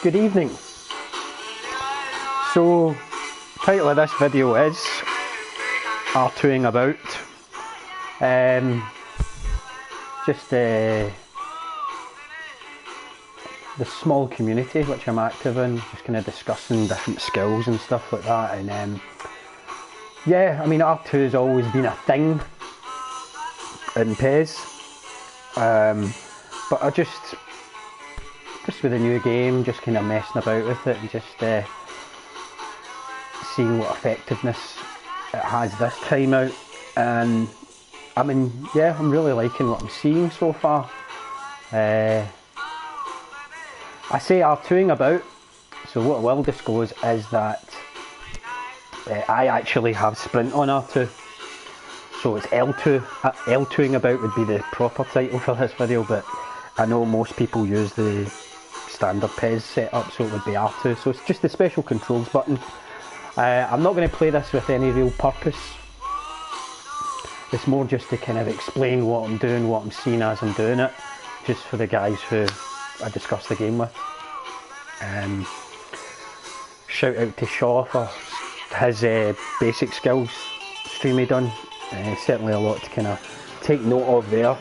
Good evening. So, the title of this video is R2'ing about. Just the small community which I'm active in, just kind of discussing different skills and stuff like that. And yeah, I mean, R2 has always been a thing in PES, but I just with a new game, just kind of messing about with it and just seeing what effectiveness it has this time out. And I mean, yeah, I'm really liking what I'm seeing so far. I say R2'ing about, so what I will disclose is that I actually have sprint on R2, so it's L2. L2'ing about would be the proper title for this video, but I know most people use the standard PES setup, so it would be R2, so it's just the special controls button. I'm not going to play this with any real purpose. It's more just to kind of explain what I'm doing, what I'm seeing as I'm doing it, just for the guys who I discuss the game with. Shout out to Shaw for his basic skills stream he done. Certainly a lot to kind of take note of there.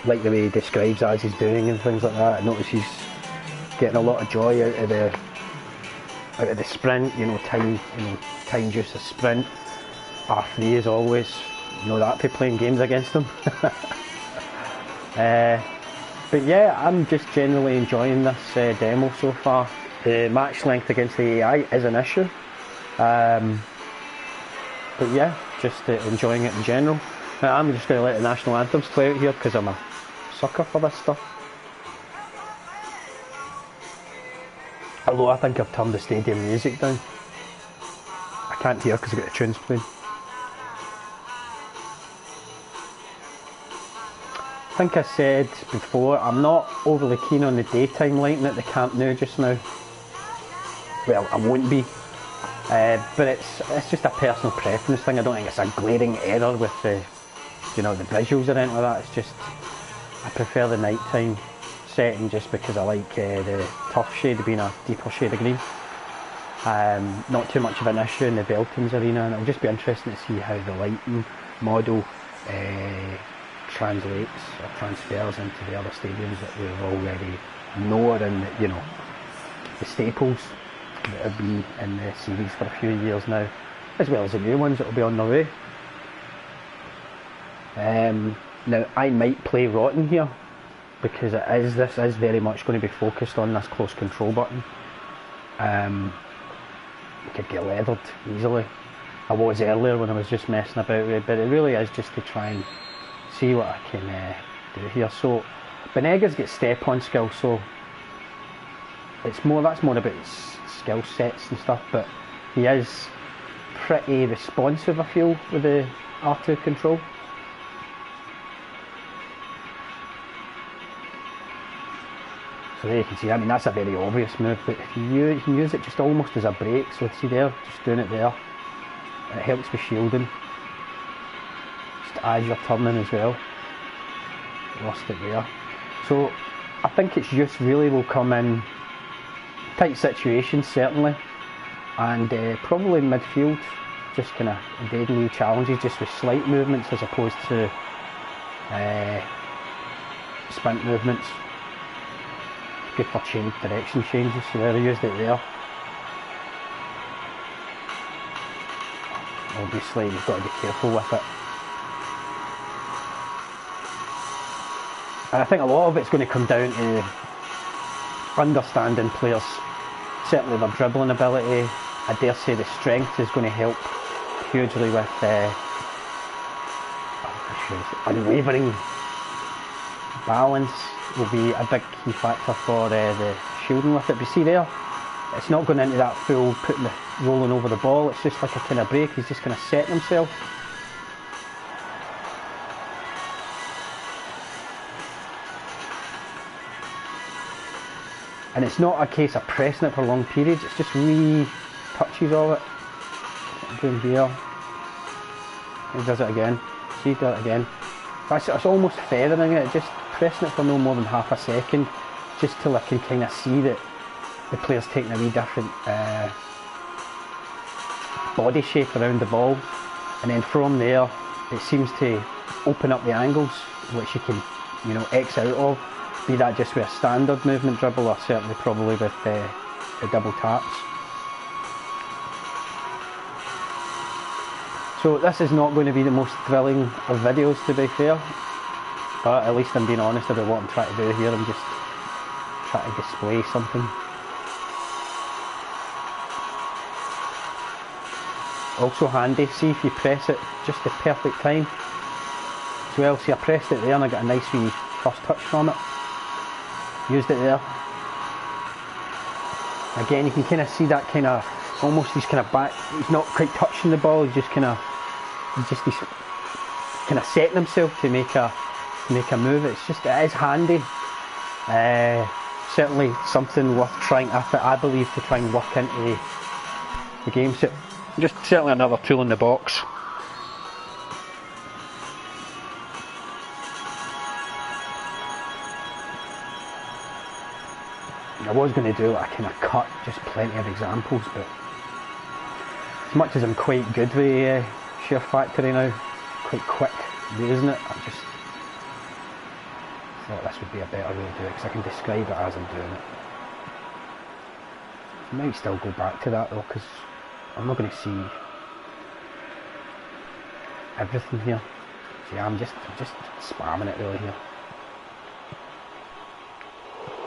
Like the way he describes as he's doing and things like that. I notice he's getting a lot of joy out of the sprint. Time juice a sprint. R3 as always. You know that for playing games against him. But yeah, I'm just generally enjoying this demo so far. The match length against the AI is an issue, but yeah, just enjoying it in general. Now, I'm just going to let the national anthems play out here because I'm a sucker for this stuff. Although I think I've turned the stadium music down. I can't hear because I've got the tunes playing. I think I said before, I'm not overly keen on the daytime lighting at the Camp Nou just now. Well, I won't be. But it's just a personal preference thing. I don't think it's a glaring error with the visuals or anything like that. It's just, I prefer the nighttime setting just because I like the turf shade being a deeper shade of green. Not too much of an issue in the Belton's arena, and it'll just be interesting to see how the lighting model translates or transfers into the other stadiums that we already know are in the staples that have been in the series for a few years now, as well as the new ones that will be on their way. Now I might play R2'ing here because this is very much going to be focused on this close control button. It could get leathered easily. I was earlier when I was just messing about with it, but it really is just to try and see what I can do here. So Benega's got step on skill, so that's more about skill sets and stuff, but he is pretty responsive, I feel, with the R2 control. So there you can see, I mean, that's a very obvious move, but if you can use it just almost as a break. So see there, just doing it there, it helps with shielding just as you're turning as well. Lost it there. So I think its use really will come in tight situations certainly, and probably midfield, just kind of evading new challenges just with slight movements as opposed to sprint movements. Good for direction changes, so there I used it there. Obviously you've got to be careful with it. And I think a lot of it's going to come down to understanding players, certainly their dribbling ability. I dare say the strength is going to help hugely with unwavering balance will be a big key factor for the shielding with it. But see there, it's not going into that full rolling over the ball, it's just like a kind of break. He's just kind of setting himself. And it's not a case of pressing it for long periods, it's just wee touches of it. Doing here. He does it again. See, do it again. It's almost feathering it, just pressing it for no more than half a second, just till I can kind of see that the player's taking a wee different body shape around the ball, and then from there it seems to open up the angles which you can, you know, X out of, be that just with a standard movement dribble or certainly probably with the double taps. So this is not going to be the most thrilling of videos, to be fair, but at least I'm being honest about what I'm trying to do here. I'm just trying to display something. Also handy, see if you press it just the perfect time as well. See, I pressed it there and I got a nice wee first touch from it. Used it there. Again, you can kind of see that kind of, almost he's kind of back, he's not quite touching the ball, he's kind of setting himself to make a move. It is handy. Certainly something worth trying, I believe, to try and work into the game. So just certainly another tool in the box. I was going to do a kind of cut, just plenty of examples, but as much as I'm quite good with Share Factory now, quite quick using it, I just thought this would be a better way to do it because I can describe it as I'm doing it. I might still go back to that though, because I'm not going to see everything here. See, I'm just spamming it really here.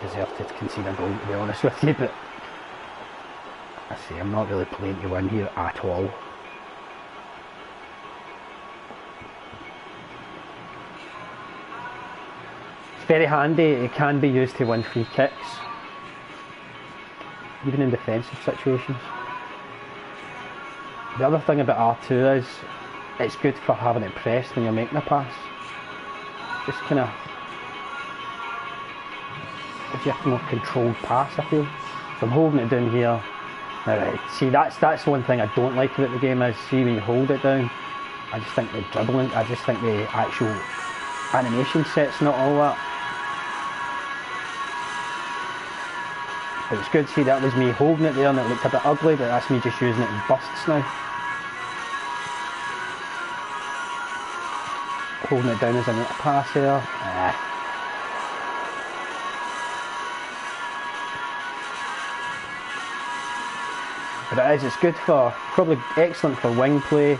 Deserve to concede a goal, to be honest with you, but I say I'm not really playing to win here at all. It's very handy. It can be used to win free kicks, even in defensive situations. The other thing about R2 is it's good for having it pressed when you're making a pass. Just kind of gives you a more controlled pass, I feel. So I'm holding it down here. Now, see, that's one thing I don't like about the game is, see, when you hold it down, I just think the dribbling, I just think the actual animation set's not all that. But it's good, see, that was me holding it there and it looked a bit ugly, but that's me just using it in bursts now. Holding it down as I make a pass there. But it's good for, probably excellent for wing play.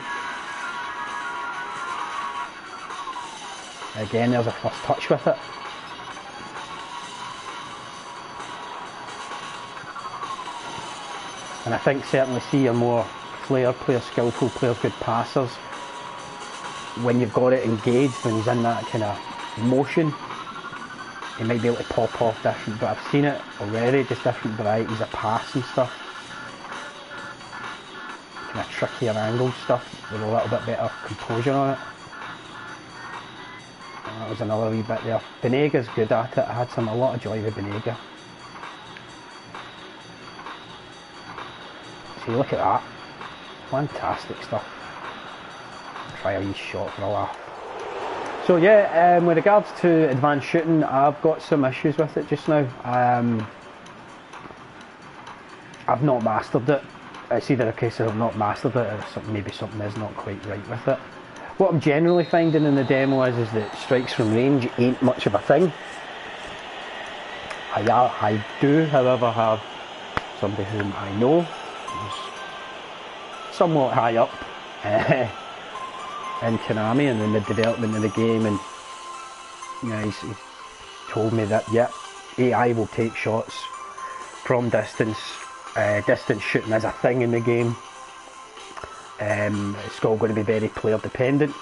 Again, there's a first touch with it. And I think certainly see your more flair players, skillful players, good passers, when you've got it engaged, when he's in that kind of motion, he might be able to pop off different, but I've seen it already, just different varieties of pass and stuff. Kind of trickier angle stuff with a little bit better composure on it. And that was another wee bit there. Benega's good at it. I had a lot of joy with Benega. See, look at that. Fantastic stuff. Try a wee shot for a laugh. So yeah, with regards to advanced shooting, I've got some issues with it just now. I've not mastered it. It's either a case of I've not mastered it or maybe something is not quite right with it. What I'm generally finding in the demo is that strikes from range ain't much of a thing. I do, however, have somebody whom I know who's somewhat high up in Konami and in the development of the game, and you know, he's told me that yeah, AI will take shots from distance. Distance shooting is a thing in the game. It's all going to be very player dependent,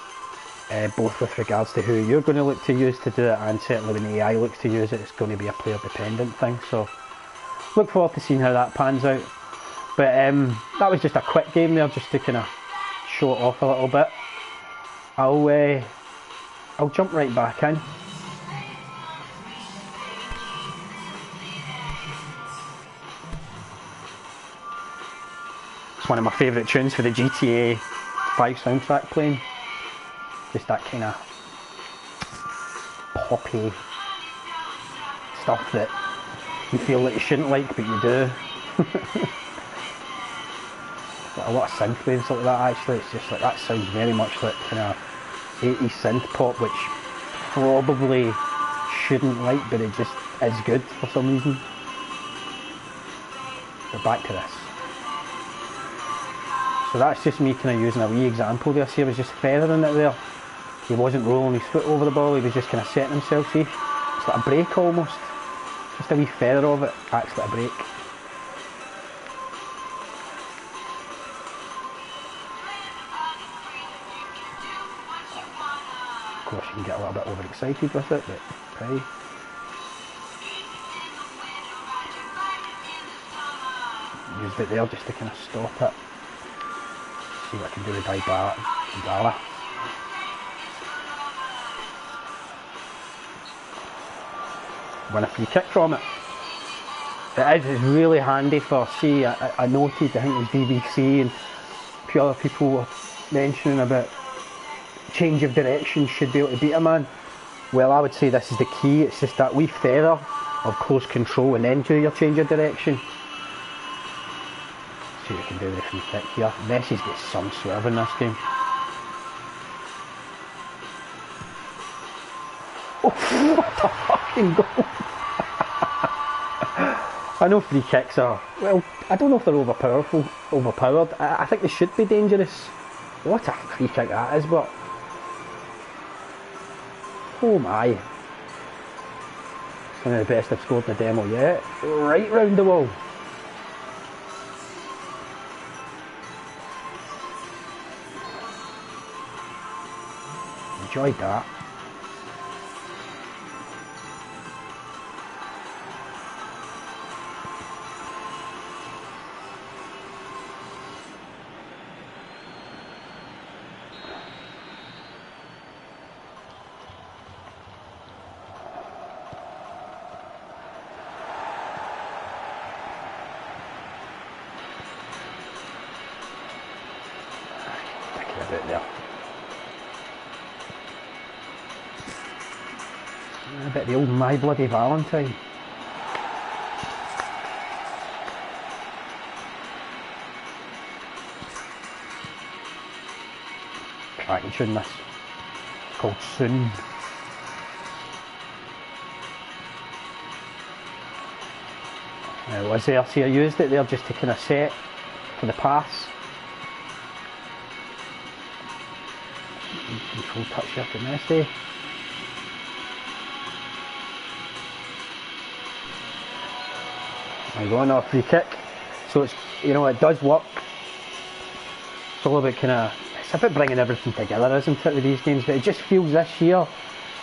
both with regards to who you're going to look to use to do it, and certainly when the AI looks to use it, it's going to be a player dependent thing. So look forward to seeing how that pans out. But that was just a quick game there, just to kind of show it off a little bit. I'll jump right back in. It's one of my favourite tunes for the GTA 5 soundtrack playing. Just that kind of poppy stuff that you feel like you shouldn't like, but you do. Got a lot of synth waves like that actually. It's just like, that sounds very much like kind of 80s synth pop, which probably shouldn't like, but it just is good for some reason. But back to this. So that's just me kind of using a wee example there. See, I was just feathering it there. He wasn't rolling his foot over the ball, he was just kind of setting himself, see? It's like a break almost. Just a wee feather of it acts like a break. Of course you can get a little bit overexcited with it, but pray. Used it there just to kind of stop it. See what I can do with Dybala. Win a free kick from it. It's really handy for, see, I noted, I think it was BBC and a few other people were mentioning about change of direction should be able to beat a man. Well, I would say this is the key. It's just that wee feather of close control and then do your change of direction. See what we can do with the free kick here. Messi's got some swerve in this game. Oh, what a fucking goal! I know free kicks are, well, I don't know if they're overpowered. I think they should be dangerous. What a free kick that is, but oh my. It's one of the best I've scored in the demo yet. Right round the wall. Enjoyed that. Bit there. A bit of the old My Bloody Valentine. Try to tune this. It's called Soon. Now, was there? See, I used it there just to kind of set for the pass. Control touch here to Messi. There you go, another free kick. So it's, you know, it does work. It's all about kind of, it's about bringing everything together, isn't it, with these games? But it just feels this year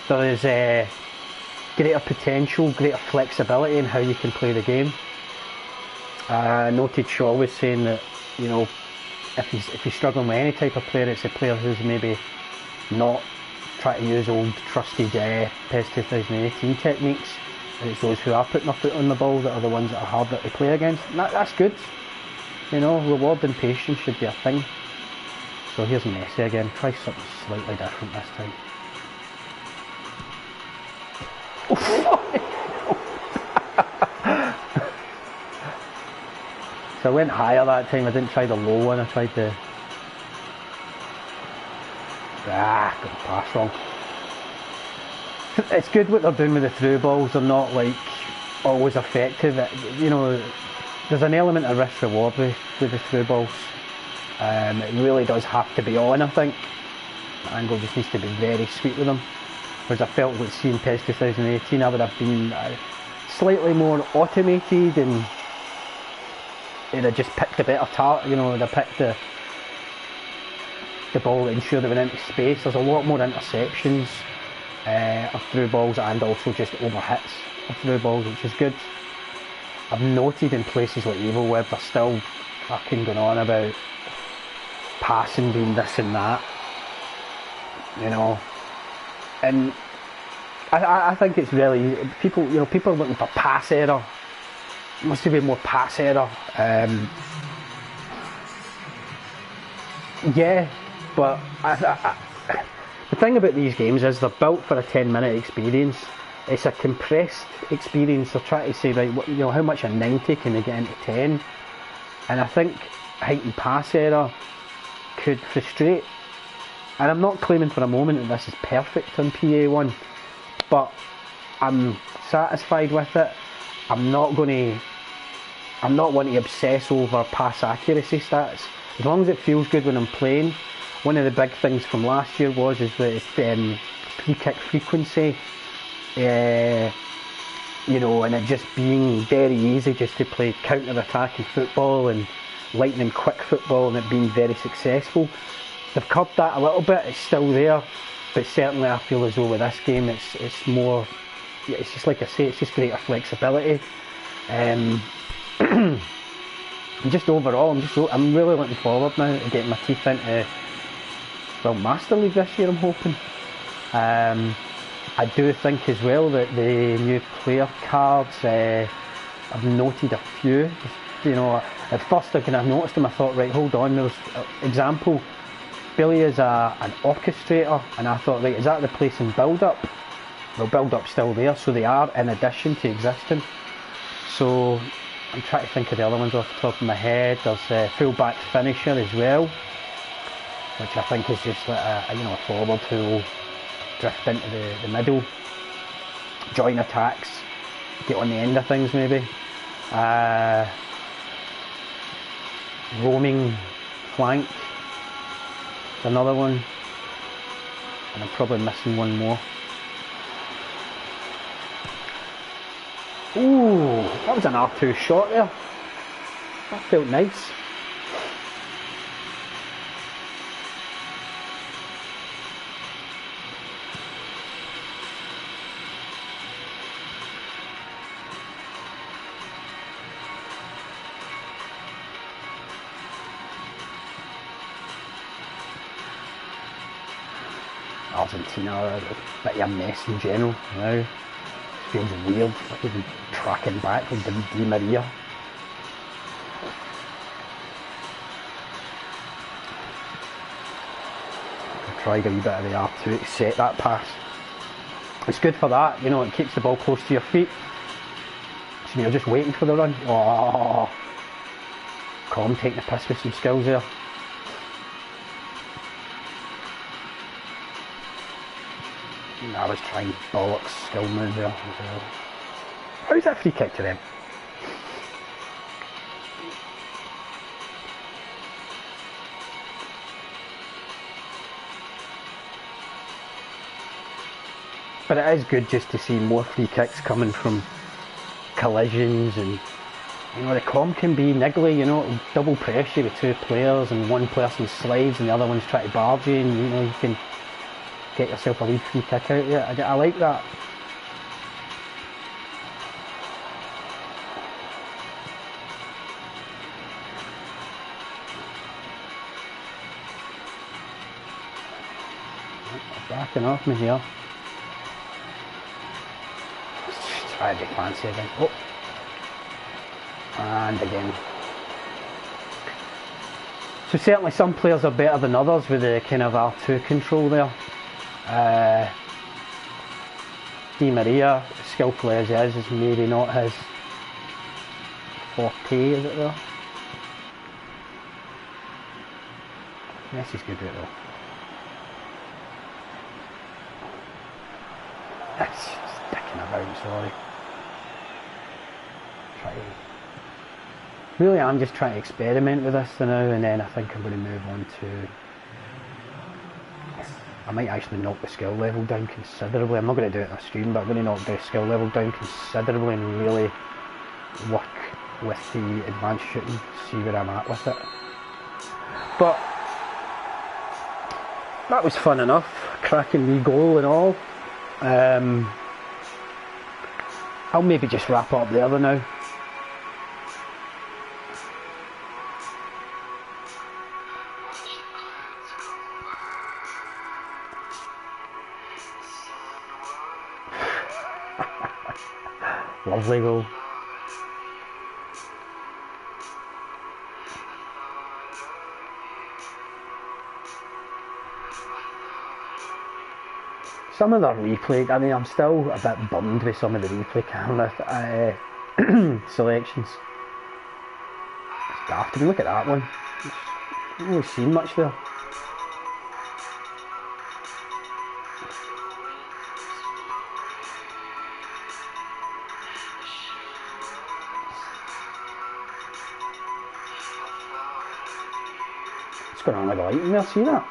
there is greater potential, greater flexibility in how you can play the game. I noted Shaw was saying that, you know, if he's struggling with any type of player, it's a player who's maybe not trying to use old trusted PES 2018 techniques. It's those who are putting their foot on the ball that are the ones that are harder to play against. And that's good. You know, rewarding patience should be a thing. So here's Messi again. Try something slightly different this time. So I went higher that time. I didn't try the low one. I tried the... got the pass wrong. It's good what they're doing with the through balls. They're not like always effective. You know, there's an element of risk reward with the through balls. It really does have to be on, I think. The angle just needs to be very sweet with them. Whereas I felt like seeing PES 2018, I would have been slightly more automated and they'd have just picked a better target. You know, they'd have picked the ball to ensure they went into space. There's a lot more interceptions of through balls and also just over hits of through balls, which is good. I've noted in places like Evil Web they're still fucking going on about passing being this and that, you know, and I think it's really people are looking for pass error. Must have been more pass error. Yeah, but the thing about these games is they're built for a 10-minute experience. it's a compressed experience. They're trying to say, right, you know, how much a 90 can they get into 10? And I think height and pass error could frustrate. And I'm not claiming for a moment that this is perfect on PA1, but I'm satisfied with it. I'm not wanting to obsess over pass accuracy stats. As long as it feels good when I'm playing. One of the big things from last year was the free kick frequency. You know, and it just being very easy just to play counter-attacking football and lightning quick football, and it being very successful. They've curbed that a little bit. It's still there, but certainly I feel as though with this game it's more, it's just like I say, it's just greater flexibility. And just overall, I'm really looking forward now to getting my teeth into, well, Master League this year, I'm hoping. I do think as well that the new player cards, I've noted a few. You know, at first I kind of noticed them, I thought, right, hold on, there's example, Billy is an orchestrator, and I thought, right, is that replacing build-up? Well, build-up's still there, so they are in addition to existing. So I'm trying to think of the other ones off the top of my head. There's full-back finisher as well, which I think is just like a forward who will drift into the middle, join attacks, get on the end of things maybe. Roaming flank is another one, and I'm probably missing one more. Ooh, that was an R2 shot there. That felt nice. Argentina are a bit of a mess in general now. It feels weird, like even tracking back with Di Maria. I tried a wee bit of the R2 to set that pass. It's good for that, you know, it keeps the ball close to your feet. So you're just waiting for the run. Oh, calm, taking the piss with some skills there. I was trying bollocks skill move there as well. How's that free kick to them? But it is good just to see more free kicks coming from collisions, and you know, the com can be niggly, you know, it'll double press you with two players and one person slides and the other one's trying to barge you, and you know, you can get yourself a wee free kick out of it. I like that. Backing off me here. Let's try to be fancy again. Oh. And again. So certainly some players are better than others with the kind of R2 control there. Di Maria, skillful as he is maybe not his forte, is it though? Messi's good at it though. That's sticking about, sorry. Really, I'm just trying to experiment with this for now, and then I think I'm going to move on to... I might actually knock the skill level down considerably. I'm not going to do it on a stream, but I'm going to knock the skill level down considerably and really work with the advanced shooting, see where I'm at with it. But that was fun enough, cracking wee goal and all. I'll maybe just wrap up there now. Lovely goal. some of the replay, I mean, I'm still a bit bummed with some of the replay camera selections. It's daft. I mean, look at that one. I haven't really seen much there. What's going on with the lighting there? See that?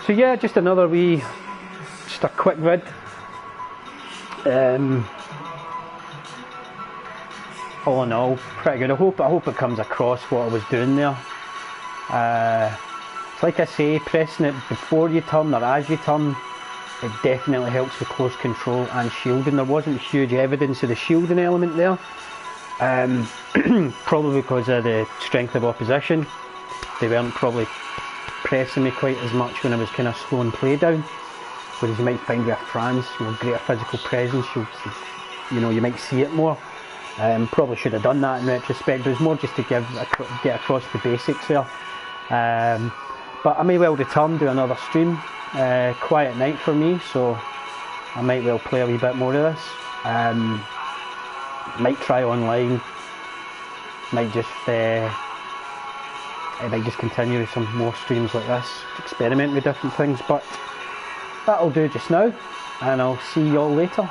So yeah, just another wee, just a quick vid. All in all, pretty good. I hope it comes across what I was doing there. Like I say, pressing it before you turn or as you turn, it definitely helps with close control and shielding. There wasn't huge evidence of the shielding element there. Probably because of the strength of opposition. They weren't probably pressing me quite as much when I was kind of slowing play down. Whereas you might find with France, greater physical presence, you might see it more. Probably should have done that in retrospect, but it was more just to get across the basics there. But I may well return, do another stream. Quiet night for me, so I might well play a wee bit more of this. Might try online. Might just continue with some more streams like this, experiment with different things. But that'll do just now, and I'll see you all later.